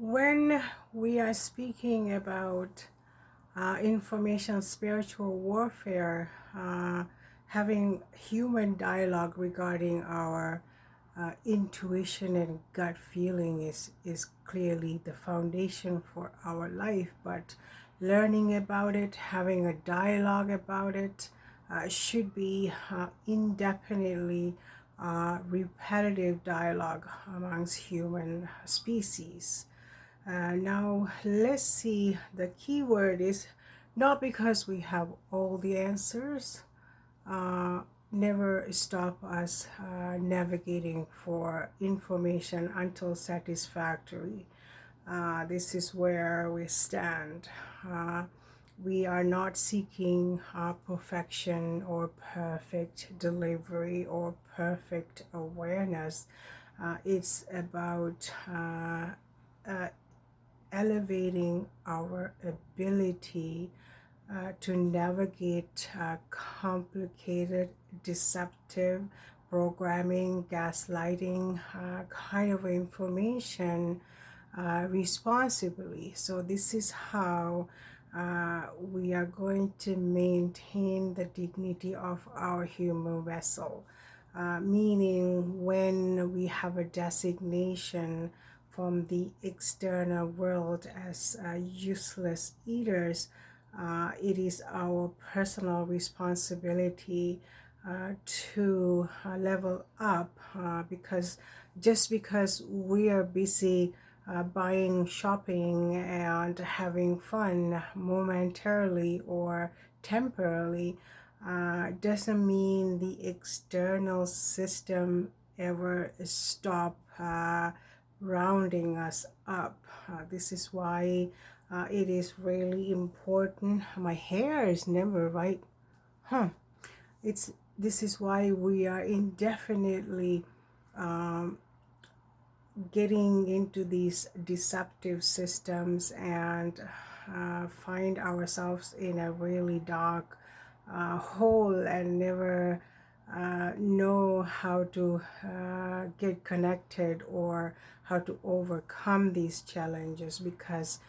When we are speaking about information spiritual warfare, having human dialogue regarding our intuition and gut feeling is clearly the foundation for our life. But learning about it, having a dialogue about it, should be indefinitely repetitive dialogue amongst human species. Now, let's see. The key word is not because we have all the answers, uh, never stop us navigating for information until satisfactory. This is where we stand. Uh, we are not seeking perfection or perfect delivery or perfect awareness. It's about uh, elevating our ability to navigate complicated, deceptive programming, gaslighting kind of information responsibly. So, this is how we are going to maintain the dignity of our human vessel. Meaning, when we have a designation from the external world as useless eaters, it is our personal responsibility to level up because just because we are busy buying, shopping, and having fun momentarily or temporarily doesn't mean the external system ever stop rounding us up. This is why it is really important. My hair is never right. Huh. It's This is why we are indefinitely um, getting into these deceptive systems and find ourselves in a really dark hole and never know how to get connected or how to overcome these challenges because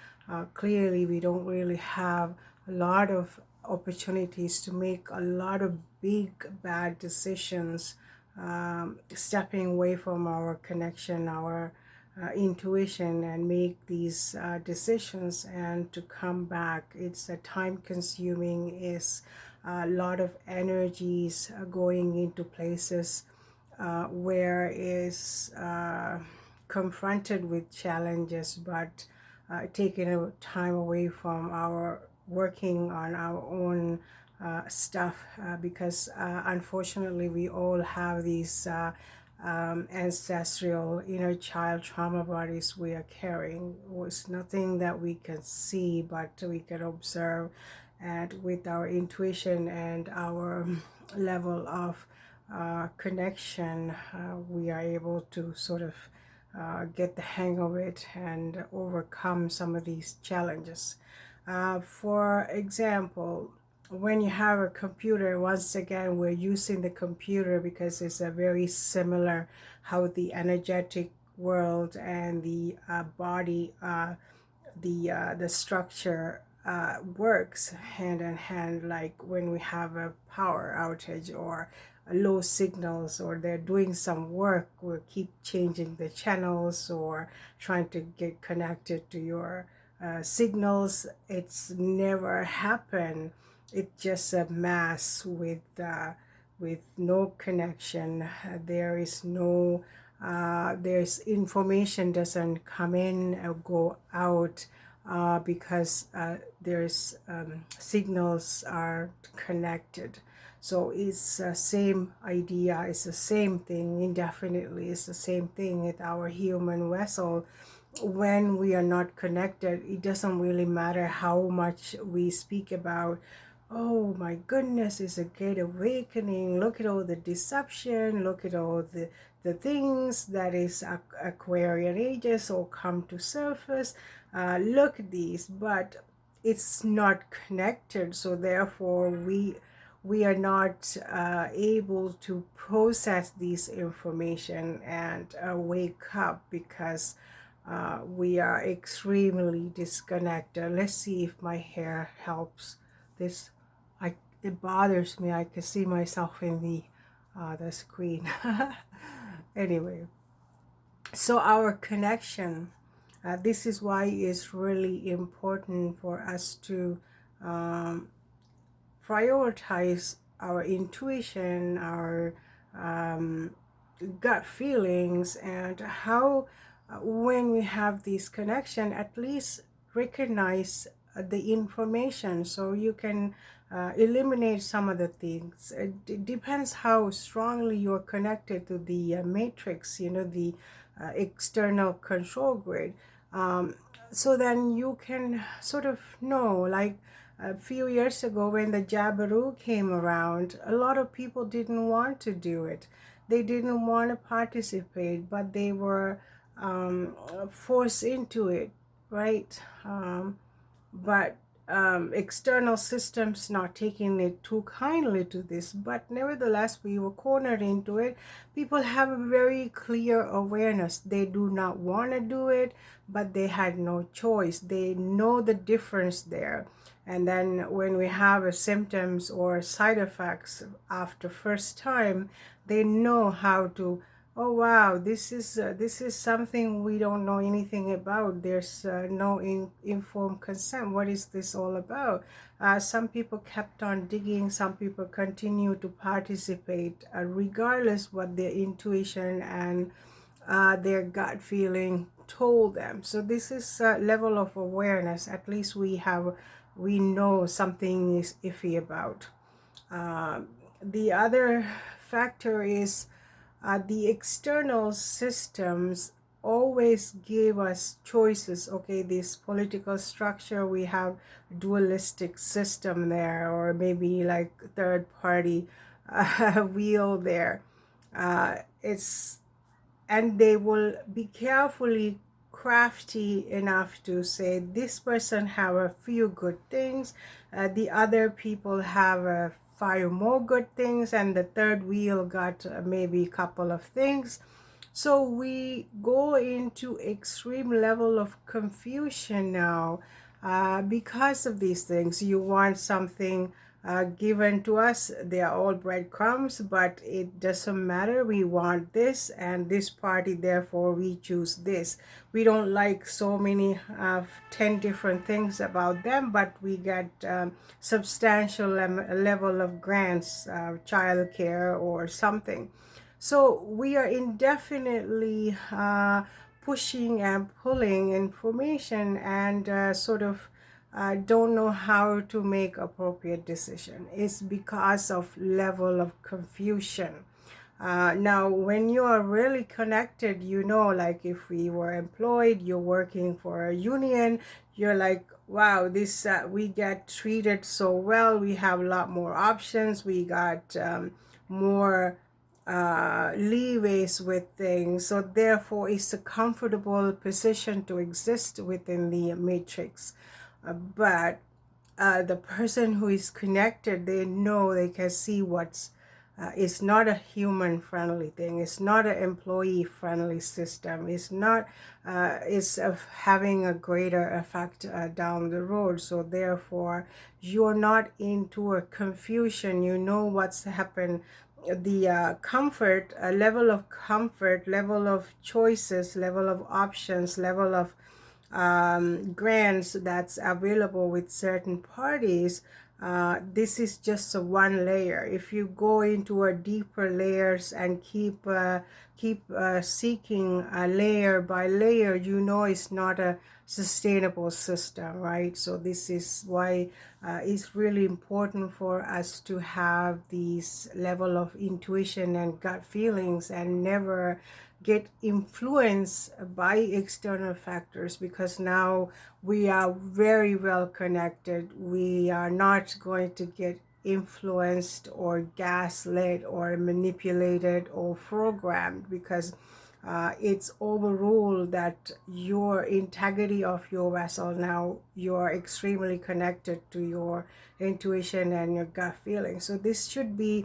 clearly we don't really have a lot of opportunities to make a lot of big bad decisions, stepping away from our connection, our intuition, and make these decisions and to come back. It's a time consuming, is a lot of energies going into places where is confronted with challenges, but taking a time away from our working on our own stuff because unfortunately we all have these ancestral inner child trauma bodies we are carrying. It's nothing that we can see, but we can observe, and with our intuition and our level of connection, we are able to sort of get the hang of it and overcome some of these challenges. For example, when you have a computer, once again, we're using the computer because it's a very similar how the energetic world and the body, the structure works hand in hand. Like when we have a power outage or low signals, or they're doing some work, we'll keep changing the channels or trying to get connected to your signals. It's never happened. It's just a mass with no connection. There is no there's information doesn't come in or go out because there's signals are connected. So it's the same idea, it's the same thing indefinitely, it's the same thing with our human vessel. When we are not connected, it doesn't really matter how much we speak about, oh my goodness, it's a great awakening, look at all the deception, look at all the things that is Aquarian ages or come to surface, look at these, but it's not connected. So therefore we are not able to process this information and wake up, because we are extremely disconnected. Let's see if my hair helps. This, it bothers me. I can see myself in the screen. Anyway, so our connection. This is why it's really important for us to um, prioritize our intuition, our um, gut feelings, and how when we have this connection, at least recognize the information so you can eliminate some of the things. It depends how strongly you're connected to the matrix, the external control grid. Um, so then you can sort of know, like, a few years ago when the Jabiru came around, a lot of people didn't want to do it. They didn't want to participate, but they were forced into it, right? But external systems not taking it too kindly to this, but nevertheless we were cornered into it. People have a very clear awareness. They do not want to do it, but they had no choice. They know the difference there. And then when we have a symptoms or side effects after first time, they know how to, oh wow, this is something we don't know anything about. There's no informed consent. What is this all about? Some people kept on digging. Some people continue to participate, regardless what their intuition and their gut feeling told them. So this is a level of awareness. At least we know something is iffy about. The other factor is the external systems always give us choices. Okay, this political structure, we have dualistic system there, or maybe like third party wheel there. It's and they will be carefully crafty enough to say this person have a few good things, the other people have five more good things, and the third wheel got maybe a couple of things. So we go into extreme level of confusion now because of these things. You want something given to us, they are all breadcrumbs, but it doesn't matter. We want this and this party, therefore we choose this. We don't like so many 10 different things about them, but we get substantial level of grants, child care or something. So we are indefinitely pushing and pulling information, and sort of don't know how to make appropriate decision. It's because of level of confusion. Now, when you are really connected, like if we were employed, you're working for a union, you're like, wow, this we get treated so well. We have a lot more options. We got more leeways with things. So therefore, it's a comfortable position to exist within the matrix. But the person who is connected, they know, they can see what's it's not a human friendly thing. It's not an employee friendly system. It's not it's having a greater effect down the road. So therefore you're not into a confusion. You know what's happened. The comfort, level of comfort, level of choices, level of options, level of grants that's available with certain parties. This is just a one layer. If you go into a deeper layers and keep seeking layer by layer, it's not a sustainable system, right? So this is why it's really important for us to have these level of intuition and gut feelings, and never get influenced by external factors, because now we are very well connected. We are not going to get influenced or gaslit or manipulated or programmed, because it's overruled that your integrity of your vessel, now you're extremely connected to your intuition and your gut feeling. So this should be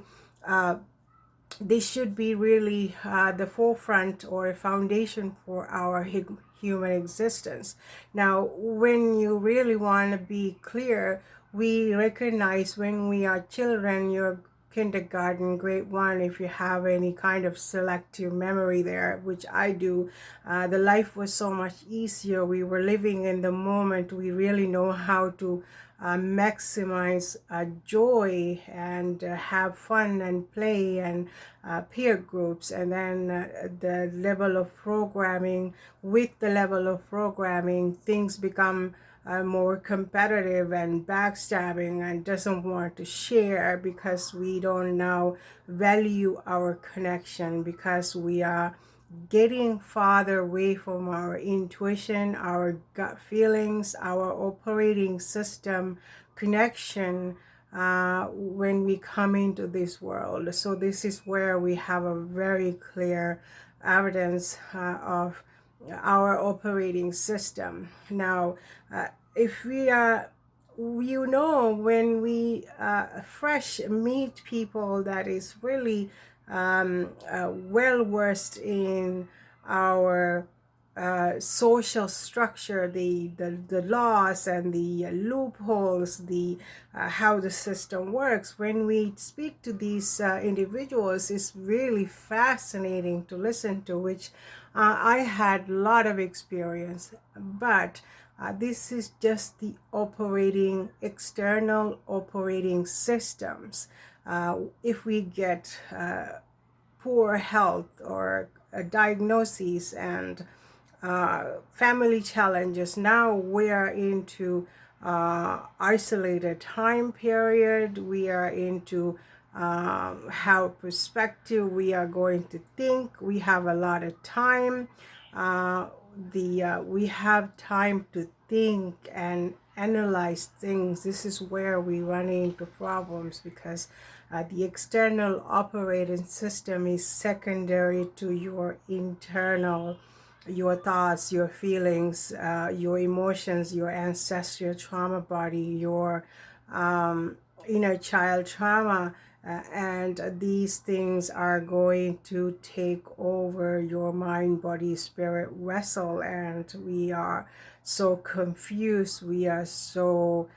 this should be really the forefront or a foundation for our human existence. Now, when you really want to be clear, we recognize when we are children, your kindergarten, grade one, if you have any kind of selective memory there, which I do, the life was so much easier. We were living in the moment. We really know how to maximize joy and have fun and play and peer groups, and then the level of programming, with the level of programming, things become more competitive and backstabbing and doesn't want to share because we don't now value our connection, because we are getting farther away from our intuition, our gut feelings, our operating system connection when we come into this world. So this is where we have a very clear evidence of our operating system. Now, if we are when we fresh meet people that is really well versed in our social structure, the laws and the loopholes, the how the system works. When we speak to these individuals, it's really fascinating to listen to, which I had a lot of experience, but this is just the external operating systems. If we get poor health or diagnoses and family challenges, now we are into isolated time period. We are into how perspective we are going to think. We have a lot of time. We have time to think and analyze things. This is where we run into problems, because the external operating system is secondary to your internal, your thoughts, your feelings, your emotions, your ancestral trauma body, your inner child trauma. And these things are going to take over your mind, body, spirit vessel, and we are so confused, we are so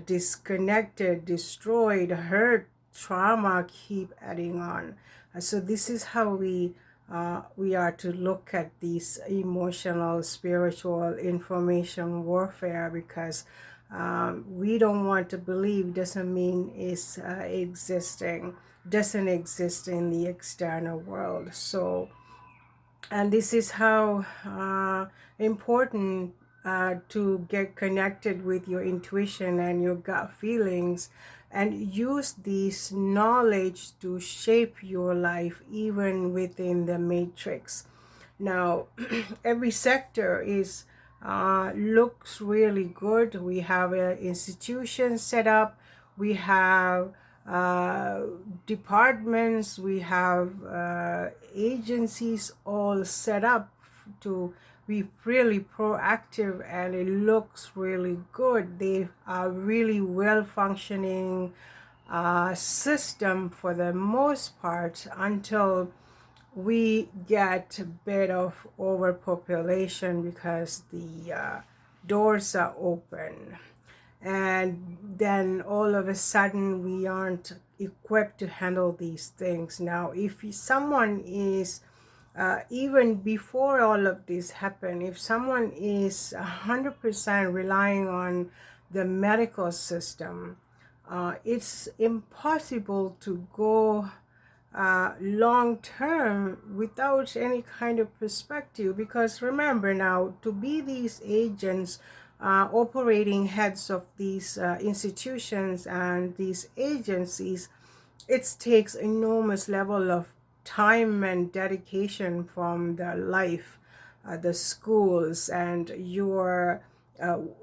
disconnected, destroyed, hurt, trauma keep adding on. So this is how we are to look at these emotional, spiritual information warfare, because we don't want to believe doesn't mean it's doesn't exist in the external world. So, and this is how important to get connected with your intuition and your gut feelings, and use this knowledge to shape your life even within the matrix. Now, every sector is looks really good. We have an institution set up. We have departments. We have agencies all set up to be really proactive, and it looks really good. They are really well functioning system for the most part, until we get a bit of overpopulation, because the doors are open, and then all of a sudden we aren't equipped to handle these things. Now, if someone is even before all of this happen, if someone is 100% relying on the medical system, it's impossible to go long term without any kind of perspective. Because remember, now, to be these agents, operating heads of these institutions and these agencies, it takes enormous level of time and dedication from the life, the schools, and your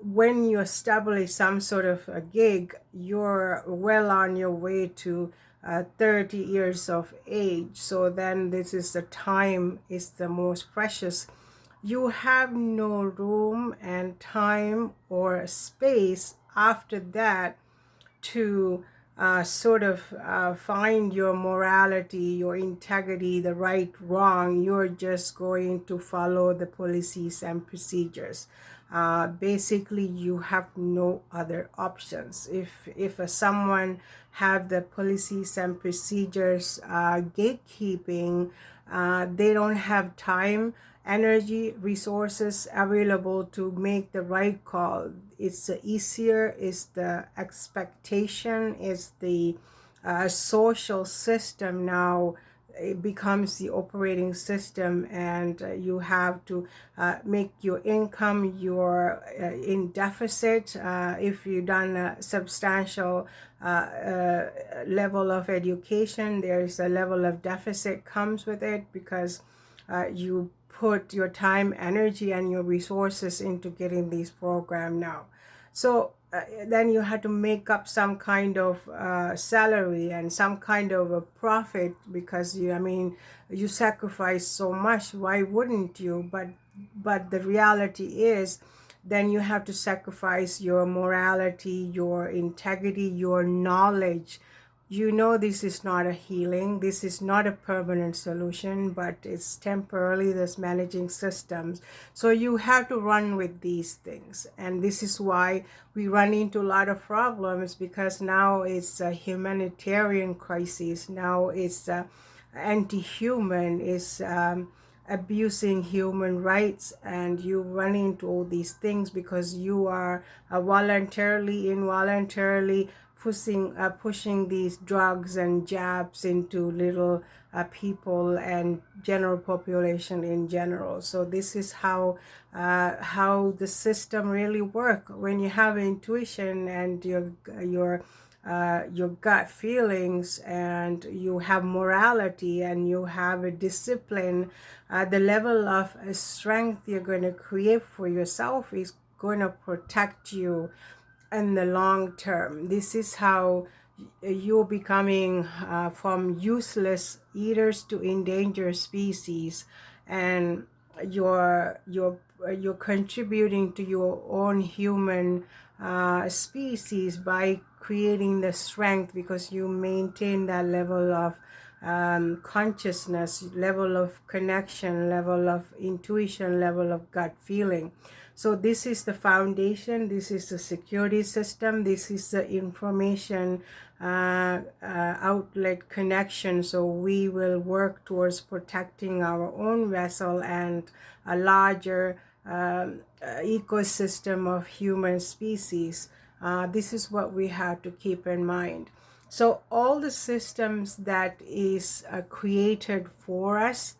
when you establish some sort of a gig, you're well on your way to 30 years of age. So then this is the time is the most precious. You have no room and time or space after that to find your morality, your integrity, the right, wrong. You're just going to follow the policies and procedures. Basically, you have no other options. If someone have the policies and procedures gatekeeping, they don't have time, energy, resources available to make the right call. It's the easier, is the expectation, is the social system now. It becomes the operating system, and you have to make your income, you're in deficit. If you've done a substantial level of education, there's a level of deficit comes with it, because you put your time, energy, and your resources into getting these programs now. So then you had to make up some kind of salary and some kind of a profit, because you sacrifice so much. Why wouldn't you? But the reality is, then you have to sacrifice your morality, your integrity, your knowledge. This is not a healing, this is not a permanent solution, but it's temporarily, this managing systems. So you have to run with these things, and this is why we run into a lot of problems, because now it's a humanitarian crisis. Now it's anti-human, is abusing human rights, and you run into all these things because you are voluntarily, involuntarily pushing these drugs and jabs into little people and general population in general. So this is how the system really work. When you have intuition and your gut feelings, and you have morality, and you have a discipline, the level of strength you're going to create for yourself is going to protect you in the long term. This is how you're becoming from useless eaters to endangered species, and you're contributing to your own human species by creating the strength, because you maintain that level of consciousness, level of connection, level of intuition, level of gut feeling. So this is the foundation, this is the security system, this is the information outlet connection. So we will work towards protecting our own vessel and a larger ecosystem of human species. This is what we have to keep in mind. So all the systems that is created for us,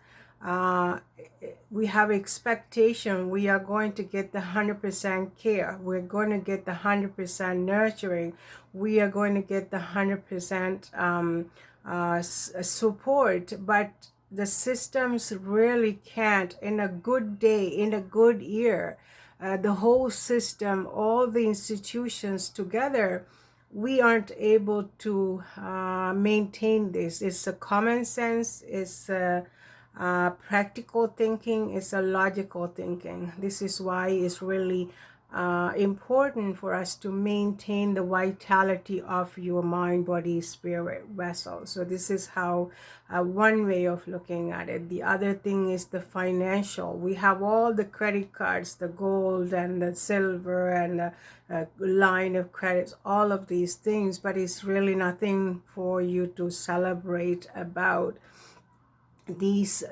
we have expectation we are going to get the 100% care, we're going to get the 100% nurturing, we are going to get the 100% support, but the systems really can't. In a good day, in a good year, the whole system, all the institutions together, we aren't able to maintain this. It's a common sense, it's a practical thinking, is a logical thinking. This is why it's really important for us to maintain the vitality of your mind, body, spirit vessel. So this is how one way of looking at it. The other thing is the financial. We have all the credit cards, the gold and the silver and the line of credits, all of these things, but it's really nothing for you to celebrate about. These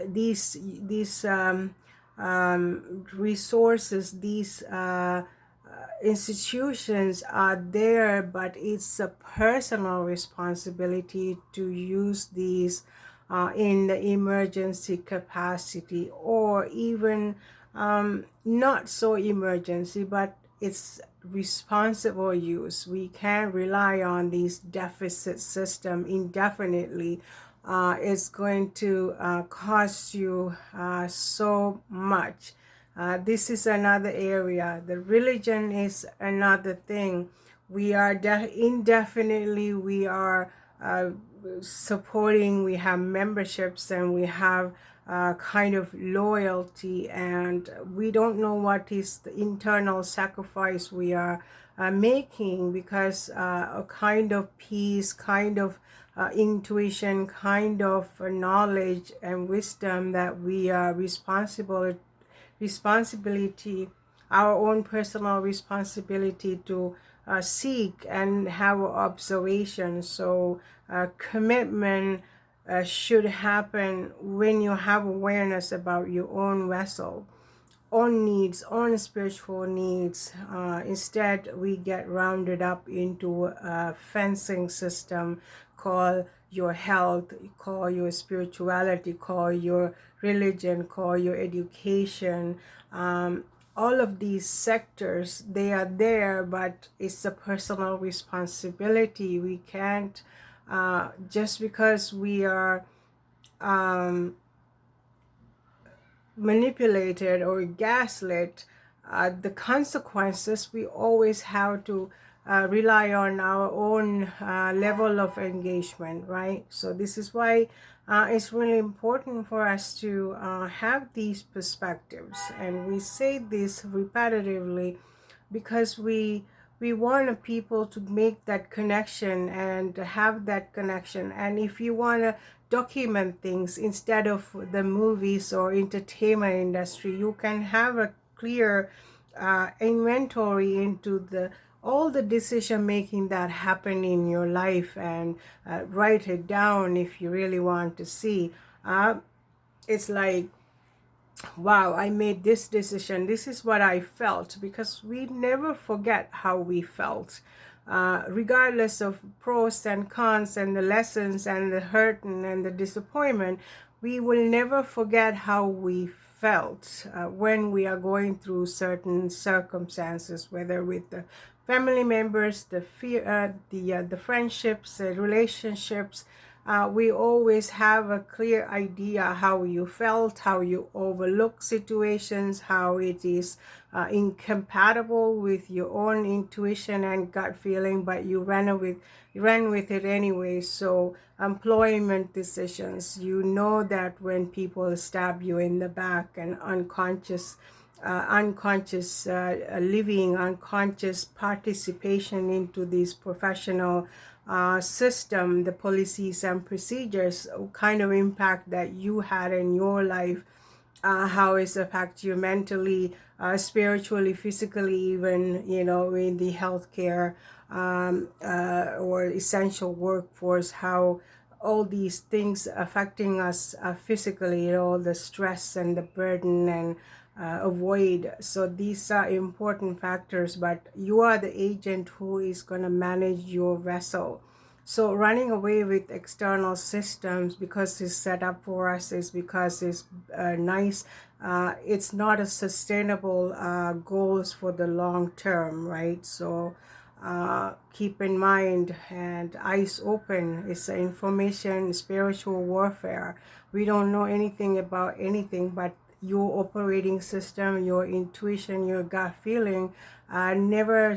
resources, these institutions are there, but it's a personal responsibility to use these in the emergency capacity, or even not so emergency, but it's responsible use. We can't rely on these deficit system indefinitely. It's going to cost you so much. This is another area. The religion is another thing. We are indefinitely, we are supporting, we have memberships, and we have kind of loyalty, and we don't know what is the internal sacrifice we are making, because a kind of peace, kind of intuition, kind of knowledge and wisdom that we are responsibility, our own personal responsibility to seek and have observation. So commitment should happen when you have awareness about your own vessel, own needs, own spiritual needs. Instead, we get rounded up into a fencing system called your health, call your spirituality, call your religion, call your education. All of these sectors, they are there, but it's a personal responsibility. We can't, just because we are manipulated or gaslit, the consequences, we always have to rely on our own level of engagement, right? So this is why it's really important for us to have these perspectives, and we say this repetitively because we want people to make that connection and have that connection. And if you want to document things instead of the movies or entertainment industry, you can have a clear inventory into the all the decision making that happen in your life, and write it down if you really want to see. It's like, wow, I made this decision, this is what I felt, because we never forget how we felt. Regardless of pros and cons and the lessons and the hurt and the disappointment, we will never forget how we felt when we are going through certain circumstances, whether with the family members, the fear, the friendships, the relationships. We always have a clear idea how you felt, how you overlook situations, how it is incompatible with your own intuition and gut feeling, but you ran with it anyway. So employment decisions, you know that when people stab you in the back, and unconscious living, unconscious participation into these professional system, the policies and procedures, kind of impact that you had in your life, how it affects you mentally, spiritually, physically, even, in the healthcare or essential workforce, how all these things affecting us physically, the stress and the burden and avoid. So these are important factors, but you are the agent who is going to manage your vessel. So running away with external systems because it's set up for us, is because it's nice. It's not a sustainable goals for the long term, right? So keep in mind and eyes open. It's information spiritual warfare. We don't know anything about anything, but your operating system, your intuition, your gut feeling never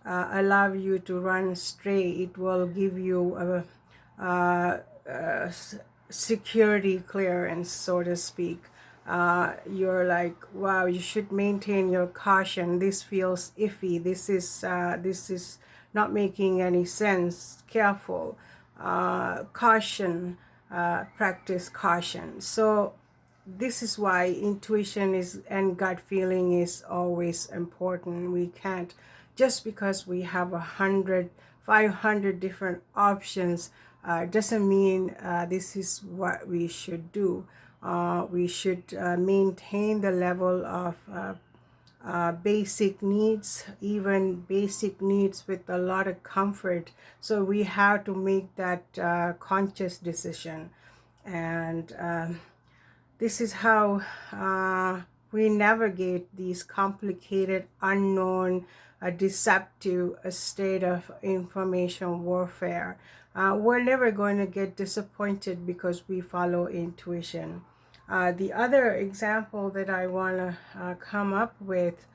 allow you to run straight. It will give you a security clearance, so to speak. You're like, wow, you should maintain your caution. This feels iffy. This is not making any sense. Careful. Caution. Practice caution. So this is why intuition is and gut feeling is always important. We can't, just because we have 500 different options, doesn't mean this is what we should do. We should maintain the level of basic needs, even basic needs with a lot of comfort. So we have to make that conscious decision. And this is how we navigate these complicated, unknown, deceptive state of information warfare. We're never going to get disappointed because we follow intuition. The other example that I want to come up with,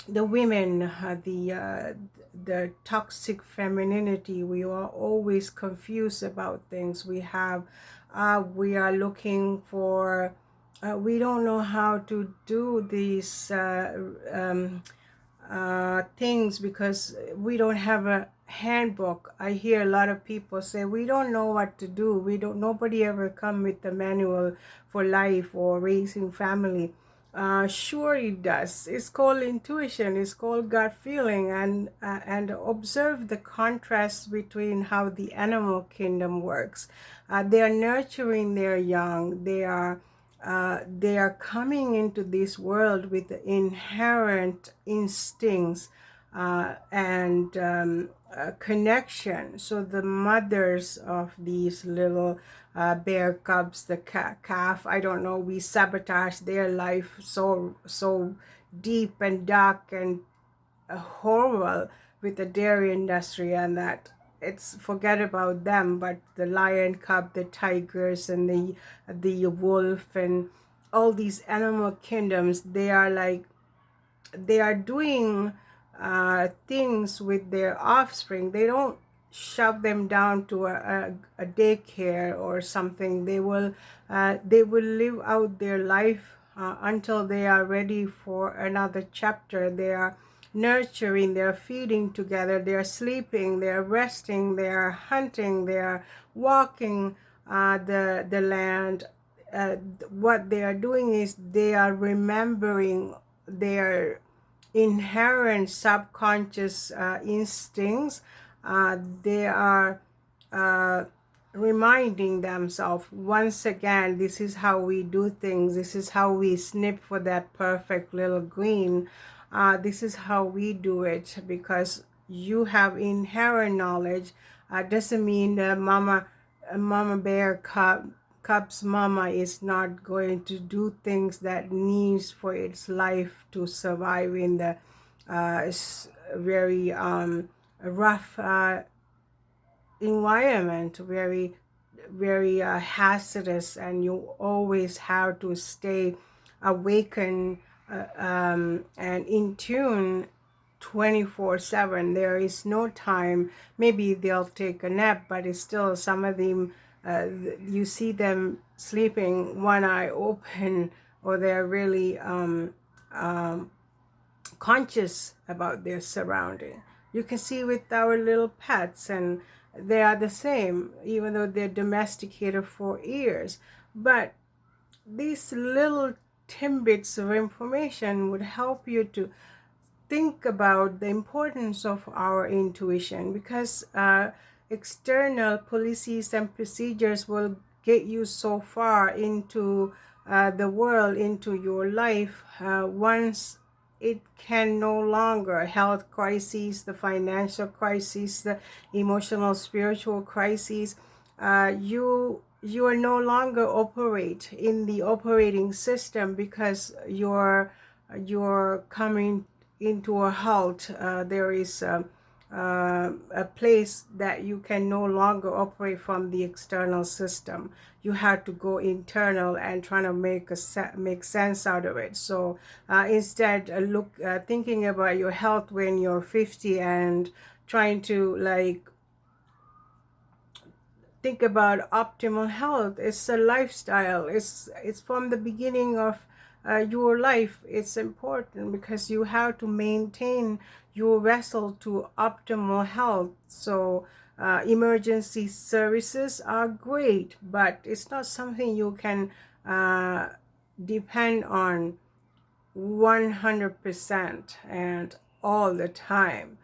the women, the toxic femininity. We are always confused about things. We are looking for, we don't know how to do these things because we don't have a handbook. I hear a lot of people say we don't know what to do. Nobody ever come with the manual for life or raising family. Sure, it does. It's called intuition. It's called gut feeling, and observe the contrast between how the animal kingdom works. They are nurturing their young. They are coming into this world with the inherent instincts and connection. So the mothers of these little bear cubs, the calf, I don't know, we sabotage their life so deep and dark and horrible with the dairy industry, and that it's forget about them, but the lion cub, the tigers, and the wolf, and all these animal kingdoms, they are like, they are doing things with their offspring. They don't shove them down to a daycare or something. They will live out their life until they are ready for another chapter. They are nurturing, they're feeding together, they're sleeping, they're resting, they're hunting, they're walking the land. What they are doing is they are remembering their inherent subconscious instincts. They are uh, reminding themselves once again, this is how we do things, this is how we snip for that perfect little green. This is how we do it, because you have inherent knowledge. Doesn't mean the mama bear cub's mama is not going to do things that needs for its life to survive in the very rough environment, very hazardous, and you always have to stay awakened and in tune 24/7. There is no time. Maybe they'll take a nap, but it's still, some of them, you see them sleeping one eye open, or they're really conscious about their surrounding. You can see with our little pets, and they are the same, even though they're domesticated for years. But these little tidbits of information would help you to think about the importance of our intuition, because external policies and procedures will get you so far into the world, into your life, once it can no longer, health crises, the financial crises, the emotional spiritual crises, you are no longer operate in the operating system, because you're coming into a halt. There is a place that you can no longer operate from the external system. You have to go internal and trying to make sense out of it. So instead, thinking about your health when you're 50 and trying to like think about optimal health. It's a lifestyle. It's from the beginning of your life. It's important because you have to maintain your vessel to optimal health. So emergency services are great, but it's not something you can depend on 100% and all the time.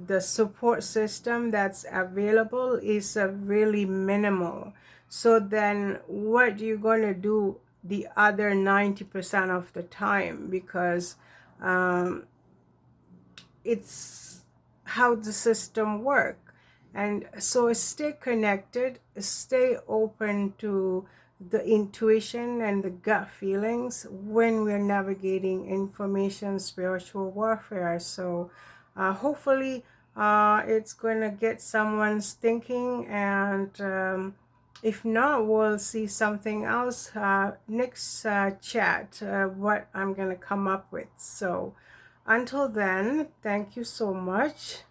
The support system that's available is really minimal. So then what you going to do the other 90% of the time? Because it's how the system works. And so stay connected, stay open to the intuition and the gut feelings when we're navigating information spiritual warfare. So hopefully it's going to get someone's thinking, and If not, we'll see something else next chat, what I'm going to come up with. So until then, thank you so much.